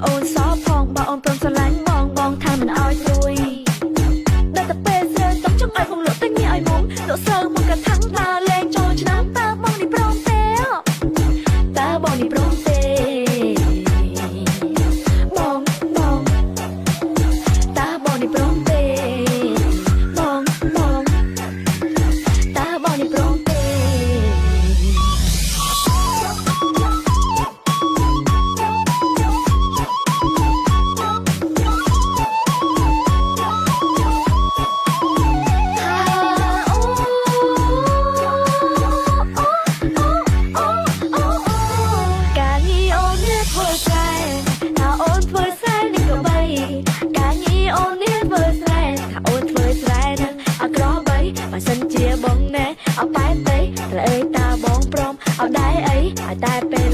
អូនសោផងបើអូនព្រមស្រឡាញ់បងថាមិនអោយព្រួយដល់តែពេលស្រើទុកចង់ឲ្យបងលក់តែញ៉ាឲ្យមុំលក់សើមកកថាំងដើរលេងចូលឆ្នាំតើបងនេះព្រមទេតើបងនេះព្រមទេបងតើបងនេះព្រមទេបងតើបងនេះព្រមទេបើសិនជាបងណែអោបែបទេលើអើយតើបងព្រមអោដែរអីឲ្យតែពេល